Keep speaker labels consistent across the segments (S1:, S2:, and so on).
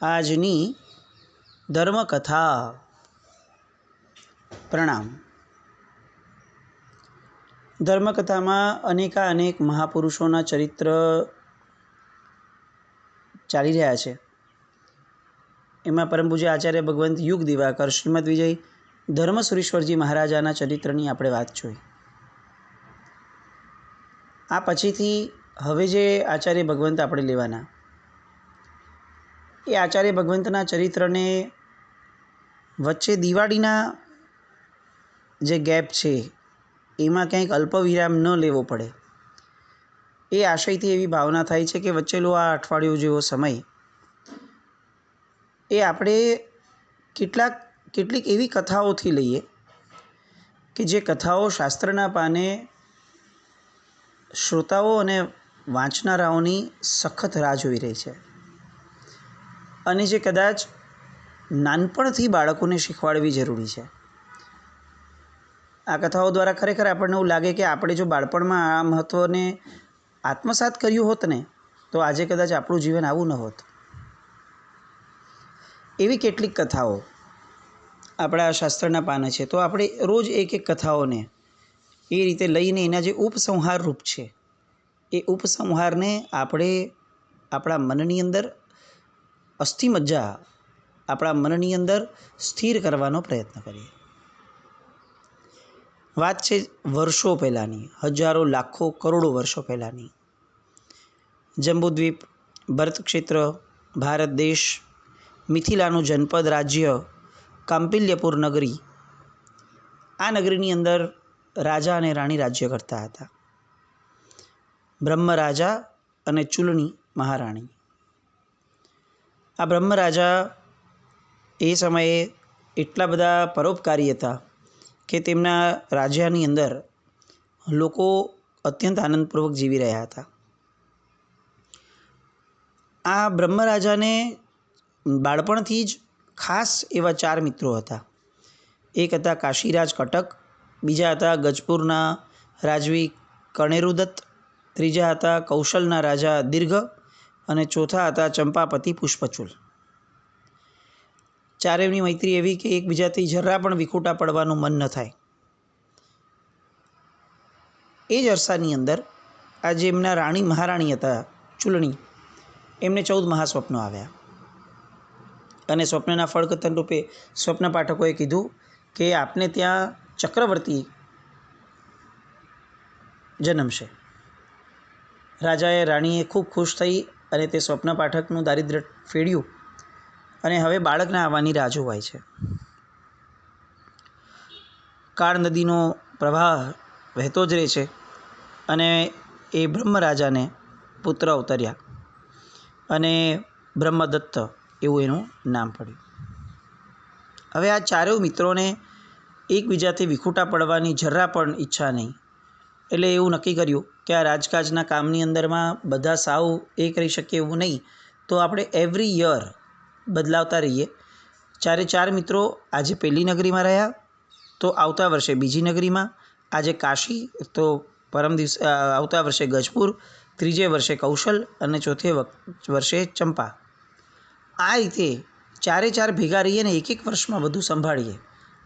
S1: આજની ધર્મકથા. પ્રણામ. ધર્મકથામાં અનેક મહાપુરુષોના ચરિત્ર ચાલી રહ્યા છે. એમાં પરમ પૂજ્ય આચાર્ય ભગવંત યુગ દિવાકર શ્રીમદ વિજય ધર્મસુરીશ્વરજી મહારાજાના ચરિત્રની આપણે વાત જોઈ. આ પછીથી હવે જે આચાર્ય ભગવંત આપણે લેવાના એ આચાર્ય ભગવંતના ચરિત્રને વચ્ચે દિવાળીના જે ગેપ છે એમાં ક્યાંક અલ્પવિરામ ન લેવો પડે એ આશયથી એવી ભાવના થાય છે કે વચ્ચેલું આ અઠવાડિયું જેવો સમય એ આપણે કેટલીક એવી કથાઓથી લઈએ કે જે કથાઓ શાસ્ત્રના પાને શ્રોતાઓ અને વાંચનારાઓની સખત રાહ જોઈ રહી છે અને જે કદાચ નાનપણથી બાળકોને શીખવાડવી જરૂરી છે. આ કથાઓ દ્વારા ખરેખર આપણને એવું લાગે કે આપણે જો બાળપણમાં આ મહત્ત્વને આત્મસાત કર્યું હોત ને તો આજે કદાચ આપણું જીવન આવું ન હોત. એવી કેટલીક કથાઓ આપણા શાસ્ત્રના પાને છે, તો આપણે રોજ એક કથાઓને એ રીતે લઈને એના જે ઉપસંહાર રૂપ છે એ ઉપસંહારને આપણે આપણા મનની અંદર અસ્થિમજ્જા આપણા મનની અંદર સ્થિર કરવાનો પ્રયત્ન કરીએ. વાત છે વર્ષો પહેલાંની, હજારો લાખો કરોડો વર્ષો પહેલાંની. જંબુદ્વીપ, ભરતક્ષેત્ર, ભારત દેશ, મિથિલાનું જનપદ રાજ્ય કાંપિલ્યપુર નગરી. આ નગરીની અંદર રાજા અને રાણી રાજ્ય કરતા હતા. બ્રહ્મરાજા અને ચૂલણી મહારાણી. આ બ્રહ્મરાજા એ સમયે એટલા બધા પરોપકારી હતા કે તેમના રાજ્યની અંદર લોકો અત્યંત આનંદપૂર્વક જીવી રહ્યા હતા. આ બ્રહ્મરાજાને બાળપણથી જ ખાસ એવા 4 મિત્રો હતા. એક હતા કાશીરાજ કટક, બીજા હતા ગજપુરના રાજવી કણેરુદત્ત, ત્રીજા હતા કૌશલના રાજા દીર્ઘ અને ચોથા હતા ચંપાપતિ પુષ્પચૂલ. ચારેયની મૈત્રી એવી કે એકબીજાથી જરા પણ વિખૂટા પડવાનું મન ન થાય. એ જ અરસાની અંદર આ જે એમના રાણી મહારાણી હતા ચૂલણી, એમને 14 મહાસ્વપ્નો આવ્યા અને સ્વપ્નના ફળકથન રૂપે સ્વપ્ન પાઠકોએ કીધું કે આપને ત્યાં ચક્રવર્તી જન્મશે. રાજાએ રાણીએ ખૂબ ખુશ થઈ અને તે સ્વપ્ન પાઠકનું દારિદ્ર્ય ફેડ્યું અને હવે બાળકના આવવાની રાહ જોવાય છે. કાળ નદીનો પ્રવાહ વહેતો જ રહે છે અને એ બ્રહ્મરાજાને પુત્ર અવતર્યા અને બ્રહ્મદત્ત એવું એનું નામ પડ્યું. હવે આ ચારેય મિત્રોને એકબીજાથી વિખૂટા પડવાની જરા પણ ઈચ્છા નહીં, એટલે એવું નક્કી કર્યું કે આ રાજકાજના કામની અંદરમાં બધા સાવ એક રહી શકે એવું નહીં, તો આપણે એવરી યર બદલાવતા રહીએ. 4 મિત્રો આજે પહેલી નગરીમાં રહ્યા તો આવતા વર્ષે બીજી નગરીમાં, આજે કાશી તો આવતા વર્ષે ગજપુર, ત્રીજે વર્ષે કૌશલ અને ચોથે વર્ષે ચંપા. આ રીતે 4 ભેગા રહીએ ને એક વર્ષમાં બધું સંભાળીએ,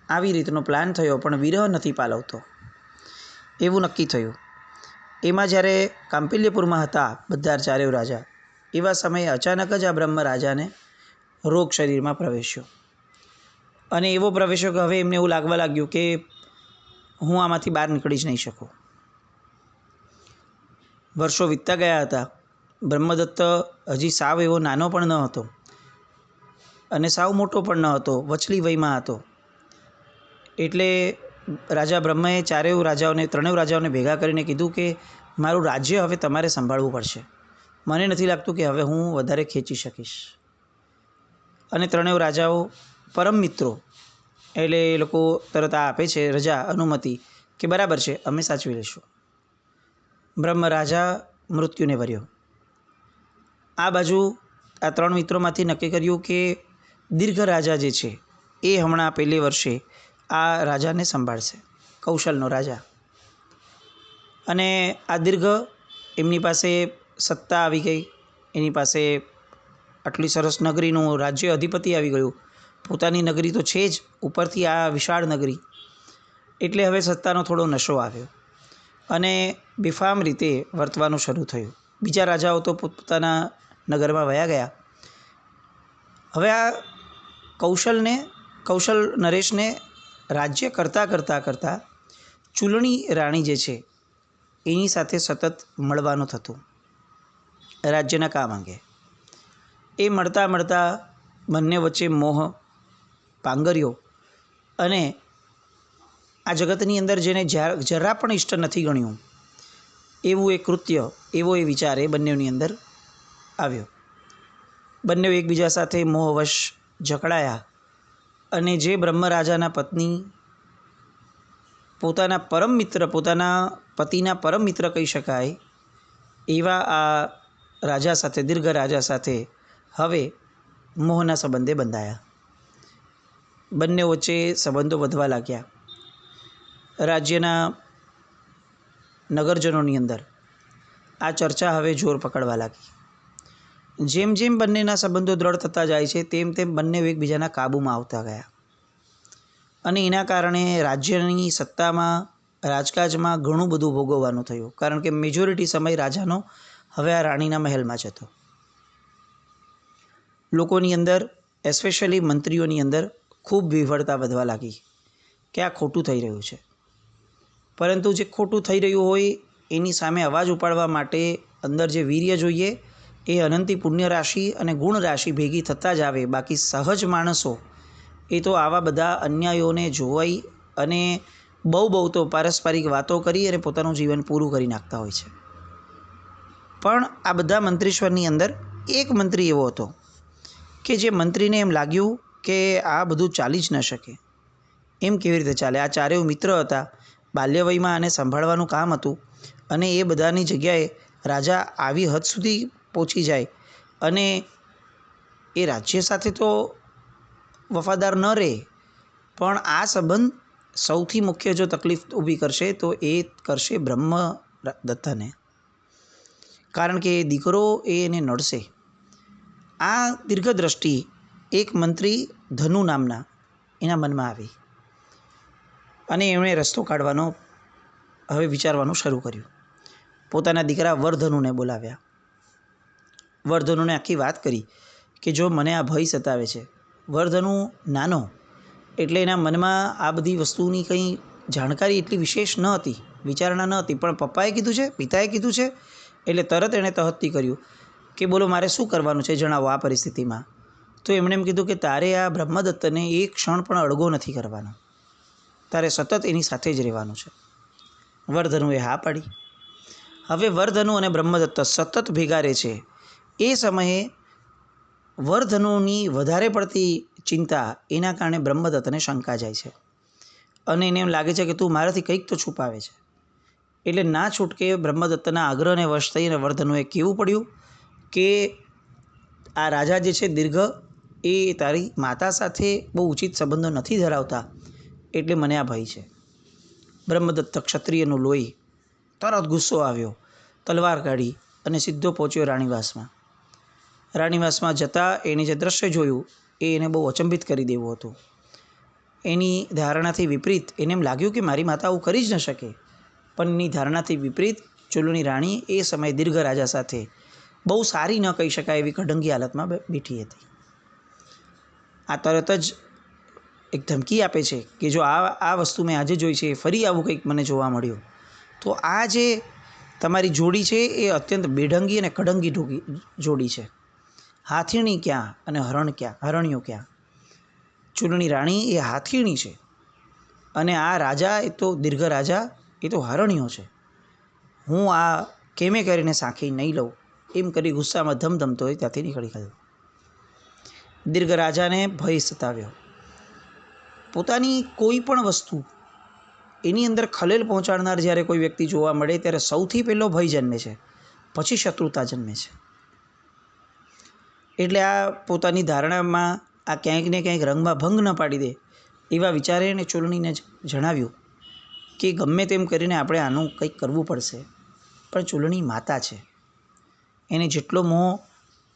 S1: આવી રીતનો પ્લાન થયો. પણ વિરહ નથી પાલવતો એવું નક્કી થયું. એમાં જ્યારે કાંપિલ્યપુરમાં હતા બધા 4 રાજા, એવા સમયે અચાનક જ આ બ્રહ્મરાજાને રોગ શરીરમાં પ્રવેશ્યો અને એવો પ્રવેશ્યો કે હવે એમને એવું લાગવા લાગ્યું કે હું આમાંથી બહાર નીકળી જ નહીં શકું. વર્ષો વીતતા ગયા હતા. બ્રહ્મદત્ત હજી સાવ એવો નાનો પણ ન હતો અને સાવ મોટો પણ ન હતો, વચલી વયમાં હતો. એટલે રાજા બ્રહ્મએ 3 રાજાઓને ભેગા કરીને કીધું કે મારું રાજ્ય હવે તમારે સંભાળવું પડશે. મને નથી લાગતું કે હવે હું વધારે ખેંચી શકીશ. અને 3 રાજાઓ પરમ મિત્રો, એટલે એ લોકો તરત આપે છે રજા, અનુમતિ કે બરાબર છે, અમે સાચવી લઈશું. બ્રહ્મરાજા મૃત્યુને વર્યો. આ બાજુ આ 3 મિત્રોમાંથી નક્કી કર્યું કે દીર્ઘ રાજા જે છે એ હમણાં પહેલે વર્ષે આ રાજાને સંભાળશે, કૌશલનો રાજા. અને આ દીર્ઘ, એમની પાસે સત્તા આવી ગઈ, એની પાસે આટલી સરસ નગરીનું રાજ્ય અધિપતિ આવી ગયું, પોતાની નગરી તો છે જ, ઉપરથી આ વિશાળ નગરી, એટલે હવે સત્તાનો થોડો નશો આવ્યો અને બેફામ રીતે વર્તવાનું શરૂ થયું. બીજા રાજાઓ તો પોતાના નગરમાં વયા ગયા. હવે આ કૌશલ નરેશને રાજ્ય કરતાં ચૂલણી રાણી જે છે એની સાથે સતત મળવાનું થતું રાજ્યના કામ અંગે. એ મળતા બંને વચ્ચે મોહ પાંગર્યો અને આ જગતની અંદર જેને જરા પણ ઇષ્ટ નથી ગણ્યું એવું એ કૃત્ય, એવો એ વિચાર એ બંનેની અંદર આવ્યો. બંને એકબીજા સાથે મોહવશ જકડાયા અને જે બ્રહ્મરાજાના પત્ની પોતાના પરમ મિત્ર, પોતાના પતિના પરમ મિત્ર કહી શકાય એવા આ રાજા સાથે, દીર્ઘ રાજા સાથે હવે મોહના સંબંધે બંધાયા. બંને વચ્ચે સંબંધો વધવા લાગ્યા. રાજ્યના નગરજનોની અંદર આ ચર્ચા હવે જોર પકડવા લાગી. જેમ જેમ બંનેના સંબંધો દ્રઢ થતા જાય છે તેમ તેમ બંને એકબીજાના કાબૂમાં આવતા ગયા અને એના કારણે રાજ્યની સત્તામાં, રાજકાજમાં ઘણું બધું ભોગવવાનું થયું. કારણ કે મેજોરિટી સમય રાજાનો હવે આ રાણીના મહેલમાં જ હતો. લોકોની અંદર, એસ્પેશિયલી મંત્રીઓની અંદર ખૂબ વિહવળતા વધવા લાગી કે આ ખોટું થઈ રહ્યું છે. પરંતુ જે ખોટું થઈ રહ્યું હોય એની સામે અવાજ ઉપાડવા માટે અંદર જે વીર્ય જોઈએ એ અનંતી પુણ્ય રાશિ અને ગુણ રાશિ ભેગી થતાં જ આવે. બાકી સહજ માણસો એ તો આવા બધા અન્યાયોને જોવાઈ અને બહુ તો પારસ્પરિક વાતો કરી અને પોતાનું જીવન પૂરું કરી નાખતા હોય છે. પણ આ બધા મંત્રીશ્વરની અંદર એક મંત્રી એવો હતો કે જે મંત્રીને એમ લાગ્યું કે આ બધું ચાલી જ ન શકે. એમ કેવી રીતે ચાલે? આ ચારેય મિત્ર હતા, બાલ્યવયમાં આને સંભાળવાનું કામ હતું અને એ બધાની જગ્યાએ રાજા આવી હદ સુધી પહોંચી જાય અને એ રાજ્ય સાથે તો વફાદાર ન રહે, પણ આ સંબંધ સૌથી મુખ્ય જો તકલીફ ઊભી કરશે તો એ કરશે બ્રહ્મદત્તને. કારણ કે એ દીકરો એને નડશે. આ દીર્ઘદ્રષ્ટિ એક મંત્રી ધનુ નામના એના મનમાં આવી અને એમણે રસ્તો કાઢવાનો હવે વિચારવાનું શરૂ કર્યું. પોતાના દીકરા વરધનુને બોલાવ્યા. વરધનુને આખી વાત કરી કે જો મને આ ભય સતાવે છે. વરધનુ નાનો એટલે એના મનમાં આ બધી વસ્તુની કંઈ જાણકારી એટલી વિશેષ ન હતી, વિચારણા ન હતી, પણ પપ્પાએ કીધું છે, પિતાએ કીધું છે એટલે તરત એણે તહત્તી કર્યું કે બોલો મારે શું કરવાનું છે, જણાવો આ પરિસ્થિતિમાં. તો એમણે એમ કીધું કે તારે આ બ્રહ્મદત્તને એક ક્ષણ પણ અળગો નથી કરવાનો, તારે સતત એની સાથે જ રહેવાનું છે. વરધનુએ હા પાડી. હવે વરધનુ અને બ્રહ્મદત્ત સતત ભેગા રહે છે. એ સમયે વરધનુની વધારે પડતી ચિંતા એના કારણે બ્રહ્મદત્તને શંકા જાય છે અને એને એમ લાગે છે કે તું મારાથી કંઈક તો છુપાવે છે. એટલે ના છૂટકે બ્રહ્મદત્તના આગ્રહને વશ થઈને વરધનુએ કહેવું પડ્યું કે આ રાજા જે છે દીર્ઘ, એ તારી માતા સાથે બહુ ઉચિત સંબંધો નથી ધરાવતા, એટલે મને આ ભય છે. બ્રહ્મદત્ત ક્ષત્રિયનું લોહી, તરત ગુસ્સો આવ્યો, તલવાર કાઢી અને સીધો પહોંચ્યો રાણીવાસમાં. રાણીવાસમાં જતાં એણે જે દ્રશ્ય જોયું એ એને બહુ અચંબિત કરી દેવું હતું. એની ધારણાથી વિપરીત એને એમ લાગ્યું કે મારી માતા આવું કરી જ ન શકે, પણ એની ધારણાથી વિપરીત ચૂલણી રાણી એ સમયે દીર્ઘ રાજા સાથે બહુ સારી ન કહી શકાય એવી કઢંગી હાલતમાં બેઠી હતી. આ તરત જ એક ધમકી આપે છે કે જો આ વસ્તુ મેં આજે જોઈ છે, ફરી આવું કંઈક મને જોવા મળ્યું તો આ જે તમારી જોડી છે એ અત્યંત બેઢંગી અને કઢંગી જોડી છે. હાથીણી ક્યાં અને હરણિયો ક્યાં? ચૂલણી રાણી એ હાથીણી છે અને આ રાજા એ તો દીર્ઘ રાજા એ તો હરણિયો છે. હું આ કેમે કરીને સાંખી નહીં લઉં, એમ કરી ગુસ્સામાં ધમધમતો હોય ત્યાંથી નીકળી ગયો. દીર્ઘ રાજાને ભય સતાવ્યો. પોતાની કોઈ પણ વસ્તુ એની અંદર ખલેલ પહોંચાડનાર જ્યારે કોઈ વ્યક્તિ જોવા મળે ત્યારે સૌથી પહેલો ભય જન્મે છે, પછી શત્રુતા જન્મે છે. એટલે આ પોતાની ધારણામાં આ ક્યાંક ને ક્યાંક રંગમાં ભંગ ન પાડી દે એવા વિચારે એણે ચૂલણીને જણાવ્યું કે ગમે તેમ કરીને આપણે આનું કંઈક કરવું પડશે. પણ ચૂલણી માતા છે, એને જેટલો મોહ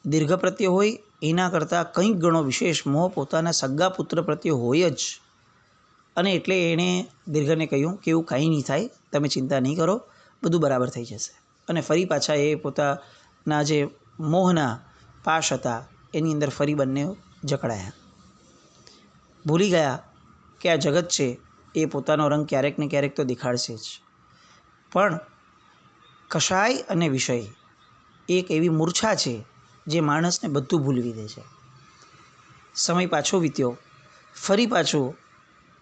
S1: દીર્ઘ પ્રત્યે હોય એના કરતાં કંઈક ગણો વિશેષ મોહ પોતાના સગા પુત્ર પ્રત્યે હોય જ. અને એટલે એણે દીર્ઘને કહ્યું કે એવું કાંઈ નહીં થાય, તમે ચિંતા નહીં કરો, બધું બરાબર થઈ જશે. અને ફરી પાછા એ પોતાના જે મોહના પાશ હતા એની અંદર ફરી બંને જકડાયા. ભૂલી ગયા કે આ જગત છે એ પોતાનો રંગ ક્યારેક ને ક્યારેક તો દેખાડશે જ. પણ કષાય અને વિષય એક એવી મૂર્છા છે જે માણસને બધું ભૂલવી દે છે. સમય પાછો વીત્યો. ફરી પાછું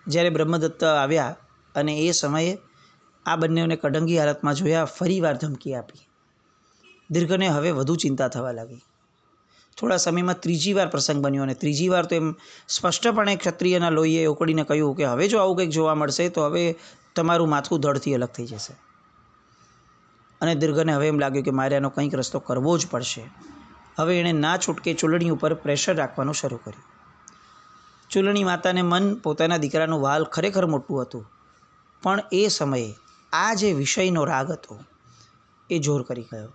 S1: જ્યારે બ્રહ્મદત્ત આવ્યા અને એ સમયે આ બંનેઓને કડંગી હાલતમાં જોયા, ફરી વાર ધમકી આપી. દીર્ઘને હવે વધુ ચિંતા થવા લાગી. થોડા સમયમાં ત્રીજી વાર પ્રસંગ બન્યો અને ત્રીજી વાર તો એમ સ્પષ્ટપણે ક્ષત્રિયના લોહીએ ઉકળીને કહ્યું કે હવે જો આવું કંઈક જોવા મળશે તો હવે તમારું માથું ધડથી અલગ થઈ જશે. અને દીર્ઘને હવે એમ લાગ્યું કે મારે આનો કંઈક રસ્તો કરવો જ પડશે. હવે એણે ના છૂટકે ચૂલણી ઉપર પ્રેશર રાખવાનું શરૂ કર્યું. ચૂલણી માતાને મન પોતાના દીકરાનું વાલ ખરેખર મોટું હતું, પણ એ સમયે આ જે વિષયનો રાગ હતો એ જોર કરી ગયો.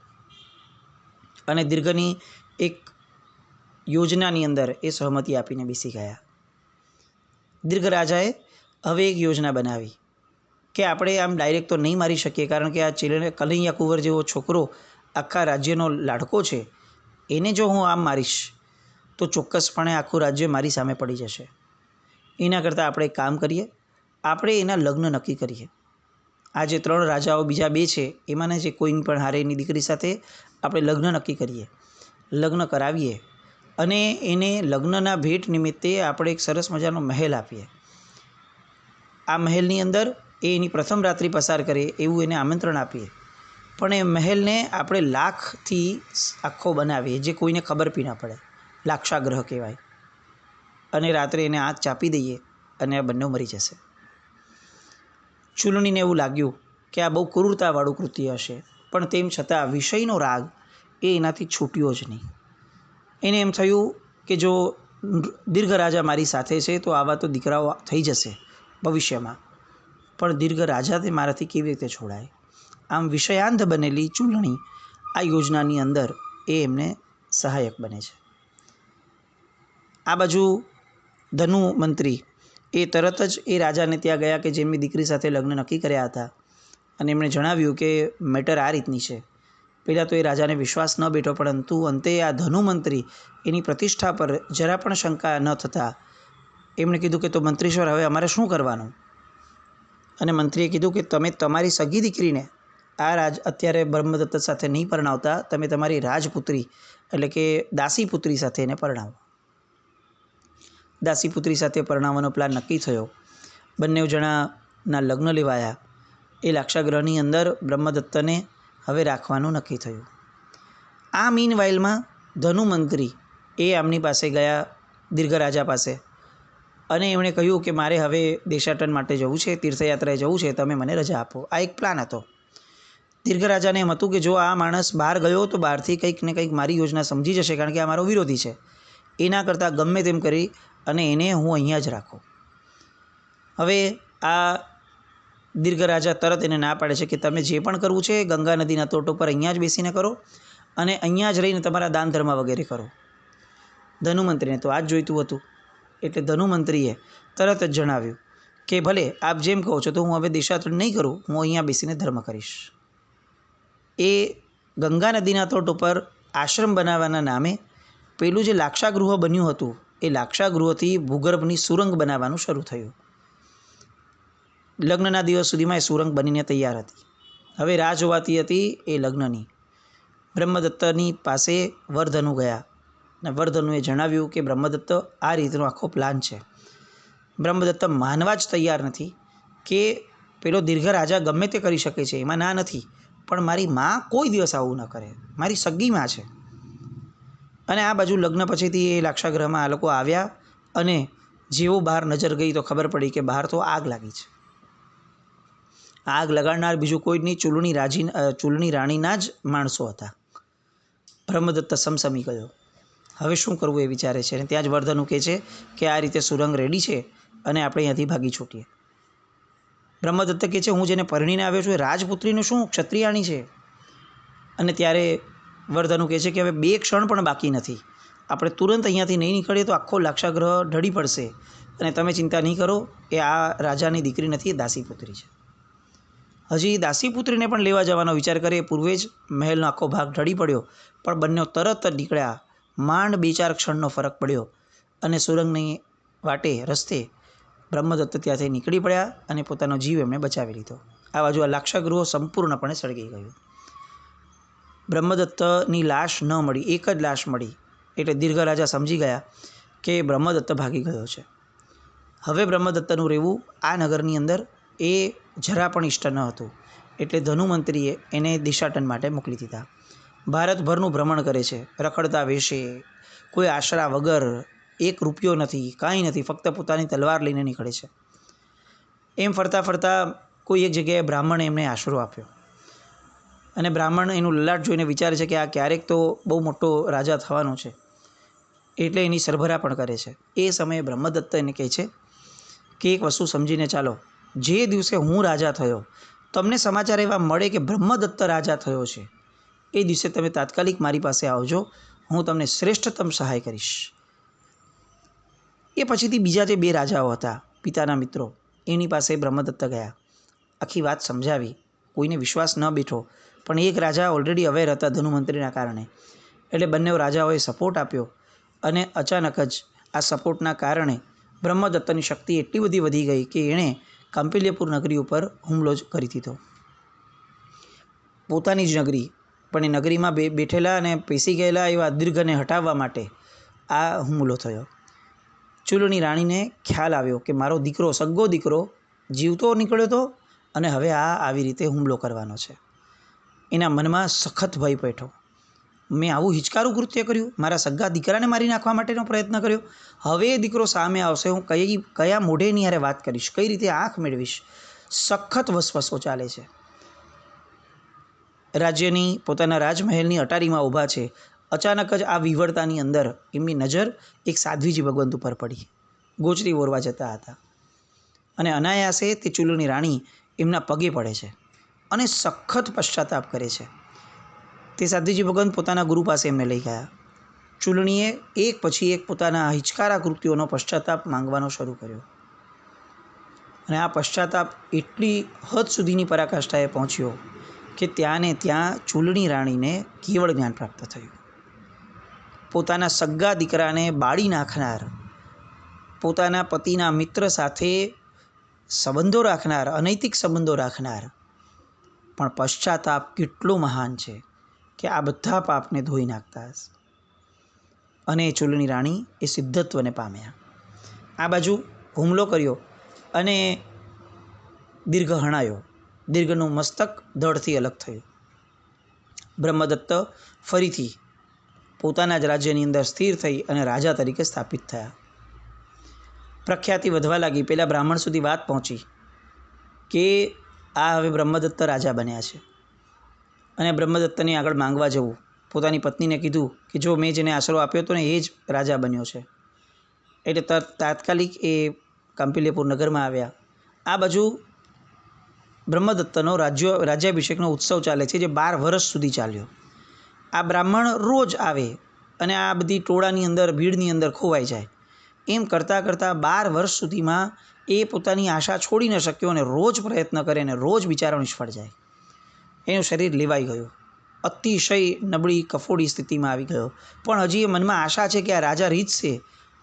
S1: અને દીર્ઘની એક યોજનાની અંદર એ સહમતિ આપીને બેસી ગયા. દીર્ઘ રાજાએ હવે એક યોજના બનાવી કે આપણે આમ ડાયરેક્ટ તો નહીં મારી શકીએ, કારણ કે આ કનૈયા કુંવર જેવો છોકરો આખા રાજ્યનો લાડકો છે, એને જો હું આમ મારીશ તો ચોક્કસપણે આખું રાજ્ય મારી સામે પડી જશે. એના કરતાં આપણે એક કામ કરીએ, આપણે એના લગ્ન નક્કી કરીએ. આ જે 3 રાજાઓ બીજા 2 છે એમાંને જે કોઈ પણ હારે એની દીકરી સાથે આપણે લગ્ન નક્કી કરીએ, લગ્ન કરાવીએ અને એને લગ્નના ભેટ નિમિત્તે આપણે એક સરસ મજાનો મહેલ આપીએ. આ મહેલની અંદર એ એની પ્રથમ રાત્રિ પસાર કરે એવું એને આમંત્રણ આપીએ. પણ એ મહેલને આપણે લાખથી આખો બનાવીએ, જે કોઈને ખબર બી ના પડે, લાક્ષાગ્રહ કહેવાય. અને રાત્રે એને આંખ ચાપી દઈએ અને આ બંને મરી જશે. ચૂલણીને એવું લાગ્યું કે આ બહુ ક્રૂરતાવાળું કૃત્ય હશે, પણ તેમ છતાં વિષયનો રાગ એ એનાથી છૂટ્યો જ નહીં. એને એમ થયું કે જો દીર્ઘ રાજા મારી સાથે છે તો આવા તો દીકરાઓ થઈ જશે ભવિષ્યમાં, પણ દીર્ઘ રાજા તે મારાથી કેવી રીતે છોડાય. આમ વિષયાંધ બનેલી ચૂલણી આ યોજનાની અંદર એ એમને સહાયક બને છે. આ બાજુ ધનુ મંત્રી એ તરત જ એ રાજાને ત્યાં ગયા કે જેમની દીકરી સાથે લગ્ન નક્કી કર્યા હતા, અને એમણે જણાવ્યું કે મેટર આ રીતની છે. પહેલાં તો એ રાજાને વિશ્વાસ ન બેઠો, પરંતુ અંતે આ ધનુમંત્રી એની પ્રતિષ્ઠા પર જરા પણ શંકા ન થતાં એમણે કીધું કે તો મંત્રીશ્વર હવે અમારે શું કરવાનું. અને મંત્રીએ કીધું કે તમે તમારી સગી દીકરીને આ અત્યારે બ્રહ્મદત્ત સાથે નહીં પરણાવતા, તમે તમારી રાજપુત્રી એટલે કે દાસીપુત્રી સાથે એને પરણાવો. દાસીપુત્રી સાથે પરણાવવાનો પ્લાન નક્કી થયો. બંને જણાના લગ્ન લેવાયા. એ લાક્ષાગ્રહની અંદર બ્રહ્મદત્તને હવે રાખવાનું નક્કી થયું. આ મીનવાઇલમાં ધનુમંત્રી એ આમની પાસે ગયા, દીર્ઘ રાજા પાસે, અને એમણે કહ્યું કે મારે હવે દેશાટન માટે જવું છે, તીર્થયાત્રાએ જવું છે, તમે મને રજા આપો. આ એક પ્લાન હતો. દીર્ઘ રાજાને એમ હતું કે જો આ માણસ બહાર ગયો તો બહારથી કંઈક ને કંઈક મારી યોજના સમજી જશે, કારણ કે આ મારો વિરોધી છે. એના કરતાં ગમે તેમ કરી અને એને હું અહીંયા જ રાખું. હવે આ દીર્ઘ રાજા તરત એને ના પાડે છે કે તમે જે પણ કરવું છે ગંગા નદીના તોટ ઉપર અહીંયા જ બેસીને કરો અને અહીંયા જ રહીને તમારા દાન ધર્મ વગેરે કરો. ધનુમંત્રીને તો આ જ જોઈતું હતું. એટલે ધનુમંત્રીએ તરત જ જણાવ્યું કે ભલે આપ જેમ કહો છો, તો હું હવે દેશાટન નહીં કરું, હું અહીંયા બેસીને ધર્મ કરીશ. એ ગંગા નદીના તોટ ઉપર આશ્રમ બનાવવાના નામે પેલું જે લાક્ષાગૃહ બન્યું હતું એ લાક્ષાગૃહથી ભૂગર્ભની સુરંગ બનાવવાનું શરૂ થયું. લગ્નના દિવસ સુધીમાં એ સુરંગ બનીને તૈયાર હતી. હવે રાહ જોવાતી હતી એ લગ્નની. બ્રહ્મદત્તની પાસે વરધનુ ગયા અને વરધનુએ જણાવ્યું કે બ્રહ્મદત્ત આ રીતનો આખો પ્લાન છે. બ્રહ્મદત્ત માનવા જ તૈયાર નથી કે પેલો દીર્ઘ રાજા ગમે તે કરી શકે છે, એમાં ના નથી, પણ મારી માં કોઈ દિવસ આવું ન કરે, મારી સગી માં છે. અને આ બાજુ લગ્ન પછીથી એ લાક્ષાગૃહમાં આ લોકો આવ્યા અને જેવો બહાર નજર ગઈ તો ખબર પડી કે બહાર તો આગ લાગી છે. આગ લગાડનાર બીજું કોઈ નહીં, ચૂલણી રાણીના જ માણસો હતા. બ્રહ્મદત્ત સમસમી ગયો. હવે શું કરવું એ વિચારે છે, અને ત્યાં જ વર્ધનુ કહે છે કે આ રીતે સુરંગ રેડી છે અને આપણે અહીંયાથી ભાગી છૂટીએ. બ્રહ્મદત્ત કહે છે હું જેને પરણીને આવ્યો છું એ રાજપુત્રીનું શું, ક્ષત્રિયાણી છે. અને ત્યારે વર્ધનુ કહે છે કે હવે 2 ક્ષણ પણ બાકી નથી, આપણે તુરંત અહીંયાથી નહીં નીકળીએ તો આખો લાક્ષાગૃહ ઢળી પડશે, અને તમે ચિંતા નહીં કરો, એ આ રાજાની દીકરી નથી, એ દાસીપુત્રી છે. હજી દાસીપુત્રીને પણ લેવા જવાનો વિચાર કરે એ પૂર્વે જ મહેલનો આખો ભાગ ઢળી પડ્યો, પણ બંને તરત જ નીકળ્યા. માંડ 2-4 ક્ષણનો ફરક પડ્યો અને સુરંગની વાટે રસ્તે બ્રહ્મદત્ત ત્યાંથી નીકળી પડ્યા અને પોતાનો જીવ એમણે બચાવી લીધો. આ બાજુ આ લાક્ષાગૃહ સંપૂર્ણપણે સળગી ગયું. બ્રહ્મદત્તની લાશ ન મળી, એક જ લાશ મળી. એટલે દીર્ઘ રાજા સમજી ગયા કે બ્રહ્મદત્ત ભાગી ગયો છે. હવે બ્રહ્મદત્તનું રહેવું આ નગરની અંદર એ જરા પણ ઇષ્ટ ન હતું. એટલે ધનુમંત્રીએ એને દિશાટન માટે મોકલી દીધા. ભારતભરનું ભ્રમણ કરે છે, રખડતા વેશે, કોઈ આશરા વગર, 1 રૂપિયો નથી, કાંઈ નથી, ફક્ત પોતાની તલવાર લઈને નીકળે છે. એમ ફરતા ફરતા કોઈ એક જગ્યાએ બ્રાહ્મણે એમને આશરો આપ્યો, અને બ્રાહ્મણ એનું લલાટ જોઈને વિચારે છે કે આ ક્યારેક તો બહુ મોટો રાજા થવાનો છે, એટલે એની સરભરા પણ કરે છે. એ સમયે બ્રહ્મદત્ત એને કહે છે કે એક વસ્તુ સમજીને ચાલો, જે દિવસે હું રાજા થયો, તમને સમાચાર એવા મળે કે બ્રહ્મદત્ત રાજા થયો છે, એ દિવસે તમે તાત્કાલિક મારી પાસે આવજો, હું તમને શ્રેષ્ઠતમ સહાય કરીશ. એ પછીથી બીજા જે 2 રાજાઓ હતા, પિતાના મિત્રો, એની પાસે બ્રહ્મદત્ત ગયા, આખી વાત સમજાવી. કોઈને વિશ્વાસ ન બેઠો, પણ એક રાજા ઓલરેડી અવેર હતા ધનુમંત્રીના કારણે, એટલે બંને રાજાઓએ સપોર્ટ આપ્યો, અને અચાનક જ આ સપોર્ટના કારણે બ્રહ્મદત્તની શક્તિ એટલી બધી વધી ગઈ કે એણે કાંપિલ્યપુર નગરી ઉપર હુમલો જ કરી દીધો. પોતાની જ નગરી, પણ એ નગરીમાં બેઠેલા અને પેસી ગયેલા એવા દીર્ઘને હટાવવા માટે આ હુમલો થયો. ચૂલની રાણીને ખ્યાલ આવ્યો કે મારો દીકરો, સગ્ગો દીકરો જીવતો નીકળ્યો હતો, અને હવે આ આવી રીતે હુમલો કરવાનો છે. એના મનમાં સખત ભય બેઠો. મેં આવું હિચકારું કૃત્ય કર્યું, મારા સગ્ગા દીકરાને મારી નાખવા માટેનો પ્રયત્ન કર્યો, હવે એ દીકરો સામે આવશે, હું કયા મોઢે એની હારે વાત કરીશ, કઈ રીતે આંખ મેળવીશ. સખત વસવસો ચાલે છે. રાજ્યની, પોતાના રાજમહેલની અટારીમાં ઊભા છે. અચાનક જ આ વિવરતાની અંદર એમની નજર એક સાધ્વીજી ભગવંત ઉપર પડી. ગોચરી ઓરવા જતા હતા, અને અનાયાસે તે ચૂલની રાણી એમના પગે પડે છે અને સખત પશ્ચાતાપ કરે છે. તે સાધ્વીજી ભગવંત પોતાના ગુરુ પાસે એમને લઈ ગયા. ચૂલણીએ એક પછી એક પોતાના હિચકારા કૃત્યોનો પશ્ચાતાપ માંગવાનો શરૂ કર્યો, અને આ પશ્ચાતાપ એટલી હદ સુધીની પરાકાષ્ઠાએ પહોંચ્યો કે ત્યાં ને ત્યાં ચૂલણી રાણીને કેવળ જ્ઞાન પ્રાપ્ત થયું. પોતાના સગ્ગા દીકરાને બાળી નાખનાર, પોતાના પતિના મિત્ર સાથે સંબંધો રાખનાર, અનૈતિક સંબંધો રાખનાર, પણ પશ્ચાતાપ કેટલો મહાન છે કે આ બધા પાપને ધોઈ નાખતા હશે. અને ચૂલણી રાણી એ સિદ્ધત્વને પામ્યા. આ બાજુ હુમલો કર્યો અને દીર્ઘ હણાયો. દીર્ઘનું મસ્તક ધડથી અલગ થયું. બ્રહ્મદત્ત ફરીથી પોતાના જ રાજ્યની અંદર સ્થિર થઈ અને રાજા તરીકે સ્થાપિત થયા. પ્રખ્યાતિ વધવા લાગી. પહેલાં બ્રાહ્મણ સુધી વાત પહોંચી કે આ હવે બ્રહ્મદત્ત રાજા બન્યા છે, અને બ્રહ્મદત્તને આગળ માંગવા જવું. પોતાની પત્નીને કીધું કે જો મેં જેને આશરો આપ્યો હતો ને એ જ રાજા બન્યો છે. એટલે તાત્કાલિક એ કાંપિલ્યપુર નગરમાં આવ્યા. આ બાજુ બ્રહ્મદત્તનો રાજ્યાભિષેકનો ઉત્સવ ચાલે છે, જે 12 વર્ષ સુધી ચાલ્યો. આ બ્રાહ્મણ રોજ આવે અને આ બધી ટોળાની અંદર, ભીડની અંદર ખોવાઈ જાય. એમ કરતાં કરતાં 12 વર્ષ સુધીમાં એ પોતાની આશા છોડી ન શક્યો, અને રોજ પ્રયત્ન કરે અને રોજ બિચારો નિષ્ફળ જાય. એનું શરીર લેવાઈ ગયું, અતિશય નબળી કફોડી સ્થિતિમાં આવી ગયો. પણ હજી એ મનમાં આશા છે કે આ રાજા રીતશે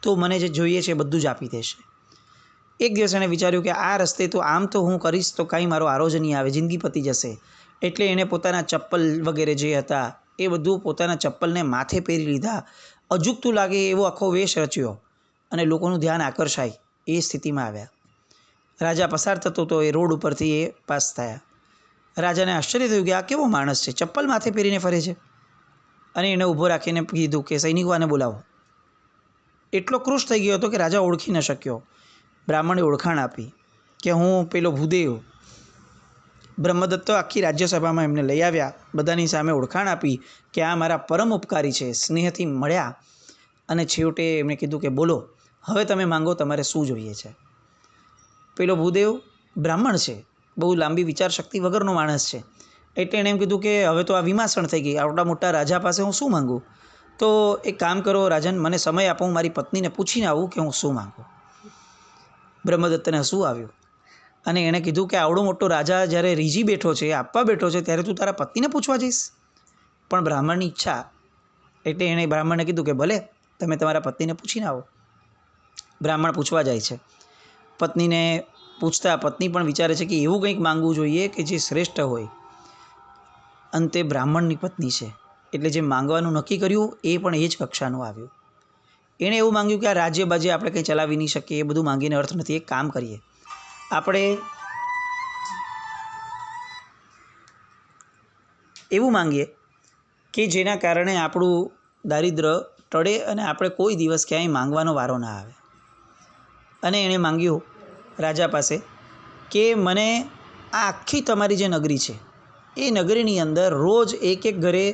S1: તો મને જે જોઈએ છે બધું જ આપી દેશે. એક દિવસ એણે વિચાર્યું કે આ રસ્તે તો આમ તો હું કરીશ તો કાંઈ મારો આરોજ નહીં આવે, જિંદગી પતી જશે. એટલે એણે પોતાના ચપ્પલ વગેરે જે હતા એ બધું પોતાના ચપ્પલને માથે પહેરી લીધા. અજુગતું લાગે એવો આખો વેશ રચ્યો, અને લોકોનું ધ્યાન આકર્ષાય એ સ્થિતિમાં આવ્યા. રાજા પસાર થતો તો એ રોડ ઉપરથી એ પાસ થયા. રાજાને આશ્ચર્ય થયું કે આ કેવો માણસ છે, ચપ્પલ માથે પહેરીને ફરે છે. અને એણે ઊભો રાખીને કીધું કે સૈનિકો આને બોલાવો. એટલો કૃશ થઈ ગયો હતો કે રાજા ઓળખી ન શક્યો. બ્રાહ્મણે ઓળખાણ આપી કે હું પેલો ભૂદેવ. બ્રહ્મદત્ત આખી રાજ્યસભામાં એમને લઈ આવ્યા, બધાની સામે ઓળખાણ આપી કે આ મારા પરમ ઉપકારી છે. સ્નેહથી મળ્યા અને છેવટે એમણે કીધું કે બોલો, હવે તમે માંગો, તમારે શું જોઈએ છે. પેલો ભૂદેવ બ્રાહ્મણ છે, બહુ લાંબી વિચારશક્તિ વગરનો માણસ છે. એટલે એણે એમ કીધું કે હવે તો આ વિમાસણ થઈ ગઈ, આટલા મોટા રાજા પાસે હું શું માંગું. તો એક કામ કરો રાજન, મને સમય આપો, હું મારી પત્નીને પૂછીને આવું કે હું શું માગું. બ્રહ્મદત્તને હસવું આવ્યું અને એણે કીધું કે આવડો મોટો રાજા જ્યારે રીઝી બેઠો છે, આપવા બેઠો છે, ત્યારે તું તારા પત્નીને પૂછવા જઈશ? પણ બ્રાહ્મણની ઈચ્છા એટલે એણે બ્રાહ્મણને કીધું કે ભલે, તમે તમારા પત્નીને પૂછીને આવો. બ્રાહ્મણ પૂછવા જાય છે. પત્નીને પૂછતા પત્ની પણ વિચારે છે કે એવું કંઈક માંગવું જોઈએ કે જે શ્રેષ્ઠ હોય. અંતે બ્રાહ્મણની પત્ની છે એટલે જે માંગવાનું નક્કી કર્યું એ પણ એ જ કક્ષાનું આવ્યું. એણે એવું માંગ્યું કે આ રાજ્ય બાજ્ય આપણે કંઈ ચલાવી નહીં શકીએ, એ બધું માંગીને અર્થ નથી. એક કામ કરીએ, આપણે એવું માંગીએ કે જેના કારણે આપણું દારિદ્ર ટળે અને આપણે કોઈ દિવસ ક્યાંય માંગવાનો વારો ના આવે. અને એણે માંગ્યું રાજા પાસે કે મને આ આખી તમારી જે નગરી છે એ નગરીની અંદર રોજ એક એક ઘરે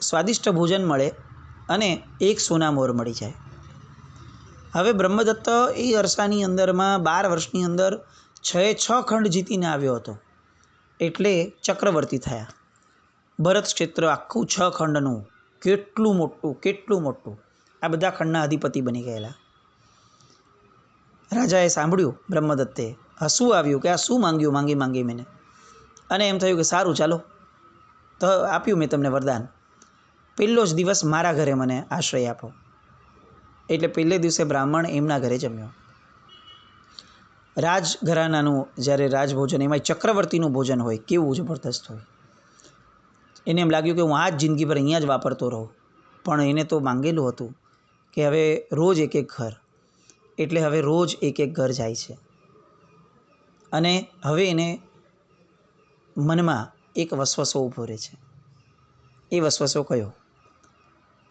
S1: સ્વાદિષ્ટ ભોજન મળે અને એક સોના મોર મળી જાય. હવે બ્રહ્મદત્ત એ અરસાની અંદરમાં 12 વર્ષની અંદર 6 ખંડ જીતીને આવ્યો હતો એટલે ચક્રવર્તી થયા. ભરત ક્ષેત્ર આખું 6 ખંડનું, કેટલું મોટું, આ બધા ખંડના અધિપતિ બની ગયેલા. રાજાએ સાંભળ્યું, બ્રહ્મદત્તે હસવું આવ્યું કે આ શું માંગ્યું માંગી મેને. અને એમ થયું કે સારું ચાલો, તો આપ્યું મેં તમને વરદાન, પહેલો જ દિવસ મારા ઘરે મને આશ્રય આપો. એટલે પહેલે દિવસે બ્રાહ્મણ એમના ઘરે જમ્યો. રાજઘરાનાનું જ્યારે રાજભોજન, એમાં ચક્રવર્તીનું ભોજન હોય, કેવું જબરદસ્ત હોય. એને એમ લાગ્યું કે હું આ જ જિંદગીભર અહીંયા જ વાપરતો રહું. પણ એને તો માંગેલું હતું કે હવે રોજ એક એક ઘર, એટલે હવે રોજ એક એક ઘર જાય છે. અને હવે એને મનમાં એક વસવસો ઊભો રહે છે. એ વસવસો કયો?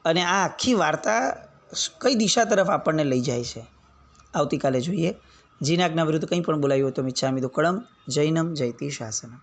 S1: અને આ આખી વાર્તા કઈ દિશા તરફ આપણને લઈ જાય છે આવતીકાલે જોઈએ. જીનાજ્ઞા વિરુદ્ધ કંઈ પણ બોલાયું હોય તો મિચ્છામિ દુક્કડમ. જૈનમ જયતિ શાસનમ.